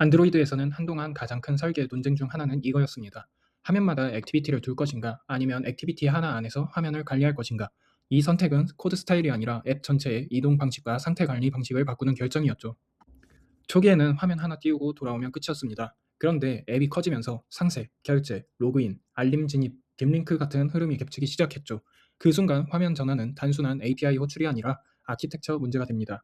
안드로이드에서는 한동안 가장 큰 설계 논쟁 중 하나는 이거였습니다. 화면마다 액티비티를 둘 것인가 아니면 액티비티 하나 안에서 화면을 관리할 것인가. 이 선택은 코드 스타일이 아니라 앱 전체의 이동 방식과 상태 관리 방식을 바꾸는 결정이었죠. 초기에는 화면 하나 띄우고 돌아오면 끝이었습니다. 그런데 앱이 커지면서 상세, 결제, 로그인, 알림 진입, 딥링크 같은 흐름이 겹치기 시작했죠. 그 순간 화면 전환은 단순한 API 호출이 아니라 아키텍처 문제가 됩니다.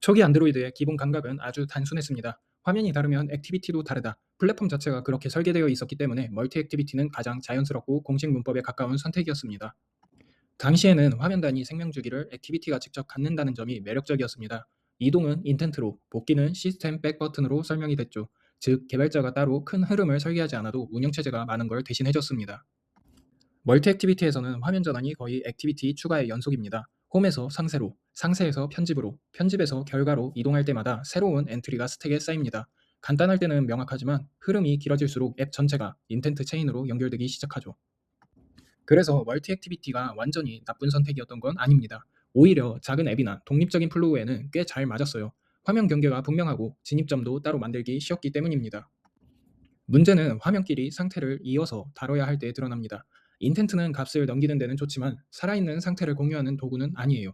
초기 안드로이드의 기본 감각은 아주 단순했습니다. 화면이 다르면 액티비티도 다르다. 플랫폼 자체가 그렇게 설계되어 있었기 때문에 멀티 액티비티는 가장 자연스럽고 공식 문법에 가까운 선택이었습니다. 당시에는 화면 단위 생명 주기를 액티비티가 직접 갖는다는 점이 매력적이었습니다. 이동은 인텐트로, 복귀는 시스템 백 버튼으로 설명이 됐죠. 즉, 개발자가 따로 큰 흐름을 설계하지 않아도 운영체제가 많은 걸 대신해줬습니다. 멀티 액티비티에서는 화면 전환이 거의 액티비티 추가의 연속입니다. 홈에서 상세로, 상세에서 편집으로, 편집에서 결과로 이동할 때마다 새로운 엔트리가 스택에 쌓입니다. 간단할 때는 명확하지만 흐름이 길어질수록 앱 전체가 인텐트 체인으로 연결되기 시작하죠. 그래서 멀티 액티비티가 완전히 나쁜 선택이었던 건 아닙니다. 오히려 작은 앱이나 독립적인 플로우에는 꽤 잘 맞았어요. 화면 경계가 분명하고 진입점도 따로 만들기 쉬웠기 때문입니다. 문제는 화면끼리 상태를 이어서 다뤄야 할 때 드러납니다. 인텐트는 값을 넘기는 데는 좋지만 살아있는 상태를 공유하는 도구는 아니에요.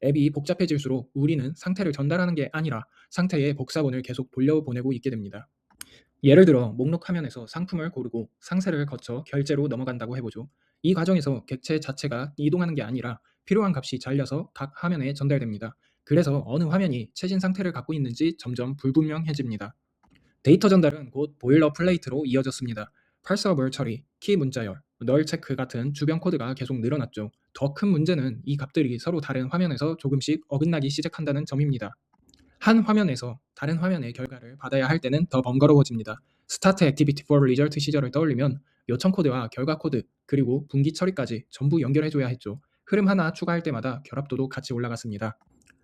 앱이 복잡해질수록 우리는 상태를 전달하는 게 아니라 상태의 복사본을 계속 돌려보내고 있게 됩니다. 예를 들어 목록 화면에서 상품을 고르고 상세를 거쳐 결제로 넘어간다고 해보죠. 이 과정에서 객체 자체가 이동하는 게 아니라 필요한 값이 잘려서 각 화면에 전달됩니다. 그래서 어느 화면이 최신 상태를 갖고 있는지 점점 불분명해집니다. 데이터 전달은 곧 보일러 플레이트로 이어졌습니다. parseable 처리, 키 문자열, 널 체크 같은 주변 코드가 계속 늘어났죠. 더 큰 문제는 이 값들이 서로 다른 화면에서 조금씩 어긋나기 시작한다는 점입니다. 한 화면에서 다른 화면의 결과를 받아야 할 때는 더 번거로워집니다. 스타트 액티비티 for result 시절을 떠올리면 요청 코드와 결과 코드, 그리고 분기 처리까지 전부 연결해줘야 했죠. 흐름 하나 추가할 때마다 결합도도 같이 올라갔습니다.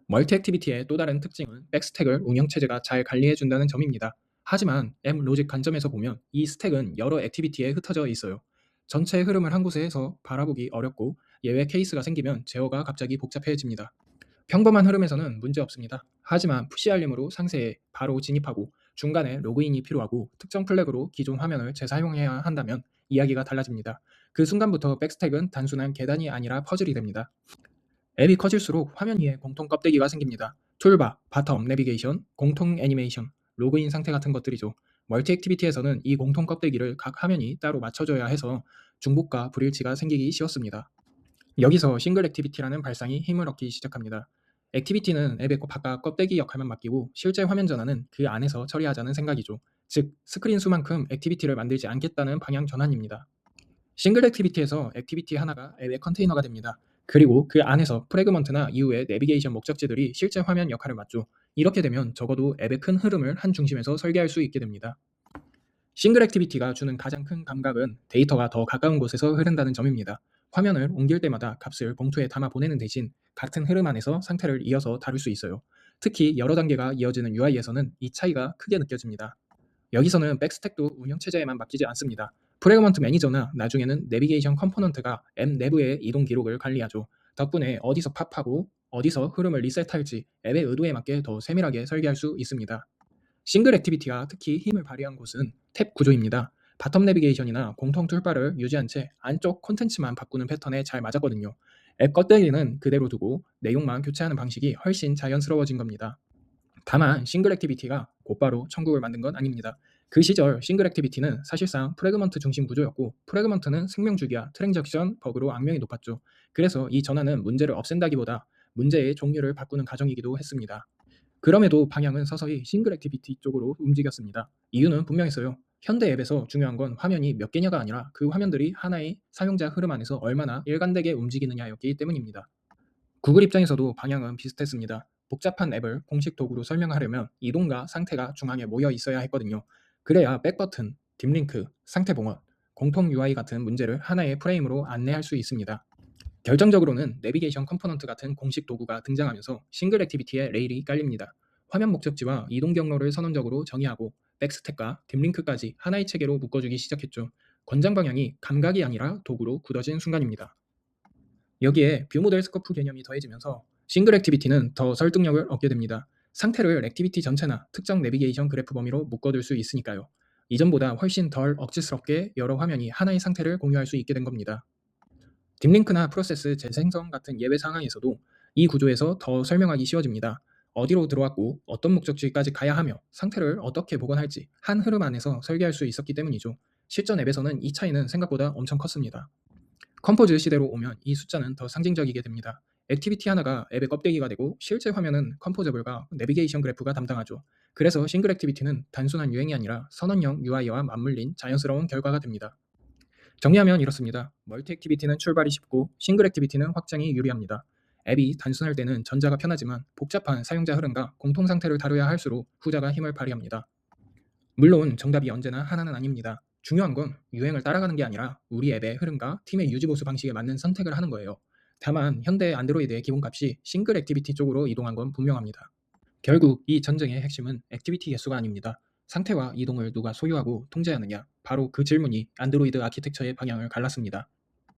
멀티 액티비티의 또 다른 특징은 백스택을 운영체제가 잘 관리해준다는 점입니다. 하지만 앱 로직 관점에서 보면 이 스택은 여러 액티비티에 흩어져 있어요. 전체 흐름을 한 곳에 서 바라보기 어렵고 예외 케이스가 생기면 제어가 갑자기 복잡해집니다. 평범한 흐름에서는 문제 없습니다. 하지만 푸시 알림으로 상세에 바로 진입하고 중간에 로그인이 필요하고 특정 플래그로 기존 화면을 재사용해야 한다면 이야기가 달라집니다. 그 순간부터 백스택은 단순한 계단이 아니라 퍼즐이 됩니다. 앱이 커질수록 화면 위에 공통 껍데기가 생깁니다. 툴바, 바텀, 내비게이션, 공통 애니메이션, 로그인 상태 같은 것들이죠. 멀티 액티비티에서는 이 공통 껍데기를 각 화면이 따로 맞춰줘야 해서 중복과 불일치가 생기기 쉬웠습니다. 여기서 싱글 액티비티라는 발상이 힘을 얻기 시작합니다. 액티비티는 앱의 바깥 껍데기 역할만 맡기고 실제 화면 전환은 그 안에서 처리하자는 생각이죠. 즉, 스크린 수만큼 액티비티를 만들지 않겠다는 방향 전환입니다. 싱글 액티비티에서 액티비티 하나가 앱의 컨테이너가 됩니다. 그리고 그 안에서 프래그먼트나 이후의 내비게이션 목적지들이 실제 화면 역할을 맡죠. 이렇게 되면 적어도 앱의 큰 흐름을 한 중심에서 설계할 수 있게 됩니다. 싱글 액티비티가 주는 가장 큰 감각은 데이터가 더 가까운 곳에서 흐른다는 점입니다. 화면을 옮길 때마다 값을 봉투에 담아 보내는 대신 같은 흐름 안에서 상태를 이어서 다룰 수 있어요. 특히 여러 단계가 이어지는 UI에서는 이 차이가 크게 느껴집니다. 여기서는 백스택도 운영체제에만 맡기지 않습니다. 프래그먼트 매니저나 나중에는 내비게이션 컴포넌트가 앱 내부의 이동 기록을 관리하죠. 덕분에 어디서 팝하고 어디서 흐름을 리셋할지 앱의 의도에 맞게 더 세밀하게 설계할 수 있습니다. 싱글 액티비티가 특히 힘을 발휘한 곳은 탭 구조입니다. 바텀 내비게이션이나 공통 툴바를 유지한 채 안쪽 콘텐츠만 바꾸는 패턴에 잘 맞았거든요. 앱 껍데기는 그대로 두고 내용만 교체하는 방식이 훨씬 자연스러워진 겁니다. 다만 싱글 액티비티가 곧바로 천국을 만든 건 아닙니다. 그 시절 싱글 액티비티는 사실상 프래그먼트 중심 구조였고 프래그먼트는 생명주기와 트랜잭션 버그로 악명이 높았죠. 그래서 이 전환은 문제를 없앤다기보다 문제의 종류를 바꾸는 과정이기도 했습니다. 그럼에도 방향은 서서히 싱글 액티비티 쪽으로 움직였습니다. 이유는 분명했어요. 현대 앱에서 중요한 건 화면이 몇 개냐가 아니라 그 화면들이 하나의 사용자 흐름 안에서 얼마나 일관되게 움직이느냐였기 때문입니다. 구글 입장에서도 방향은 비슷했습니다. 복잡한 앱을 공식 도구로 설명하려면 이동과 상태가 중앙에 모여 있어야 했거든요. 그래야 백버튼, 딥링크, 상태 봉헌, 공통 UI 같은 문제를 하나의 프레임으로 안내할 수 있습니다. 결정적으로는 내비게이션 컴포넌트 같은 공식 도구가 등장하면서 싱글 액티비티의 레일이 깔립니다. 화면 목적지와 이동 경로를 선언적으로 정의하고 백스택과 딥링크까지 하나의 체계로 묶어주기 시작했죠. 권장 방향이 감각이 아니라 도구로 굳어진 순간입니다. 여기에 뷰 모델 스코프 개념이 더해지면서 싱글 액티비티는 더 설득력을 얻게 됩니다. 상태를 액티비티 전체나 특정 내비게이션 그래프 범위로 묶어둘 수 있으니까요. 이전보다 훨씬 덜 억지스럽게 여러 화면이 하나의 상태를 공유할 수 있게 된 겁니다. 딥링크나 프로세스 재생성 같은 예외 상황에서도 이 구조에서 더 설명하기 쉬워집니다. 어디로 들어왔고 어떤 목적지까지 가야 하며 상태를 어떻게 복원할지 한 흐름 안에서 설계할 수 있었기 때문이죠. 실전 앱에서는 이 차이는 생각보다 엄청 컸습니다. 컴포즈 시대로 오면 이 숫자는 더 상징적이게 됩니다. 액티비티 하나가 앱의 껍데기가 되고 실제 화면은 컴포저블과 내비게이션 그래프가 담당하죠. 그래서 싱글 액티비티는 단순한 유행이 아니라 선언형 UI와 맞물린 자연스러운 결과가 됩니다. 정리하면 이렇습니다. 멀티 액티비티는 출발이 쉽고 싱글 액티비티는 확장이 유리합니다. 앱이 단순할 때는 전자가 편하지만 복잡한 사용자 흐름과 공통 상태를 다뤄야 할수록 후자가 힘을 발휘합니다. 물론 정답이 언제나 하나는 아닙니다. 중요한 건 유행을 따라가는 게 아니라 우리 앱의 흐름과 팀의 유지보수 방식에 맞는 선택을 하는 거예요. 다만 현대 안드로이드의 기본값이 싱글 액티비티 쪽으로 이동한 건 분명합니다. 결국 이 전쟁의 핵심은 액티비티 개수가 아닙니다. 상태와 이동을 누가 소유하고 통제하느냐, 바로 그 질문이 안드로이드 아키텍처의 방향을 갈랐습니다.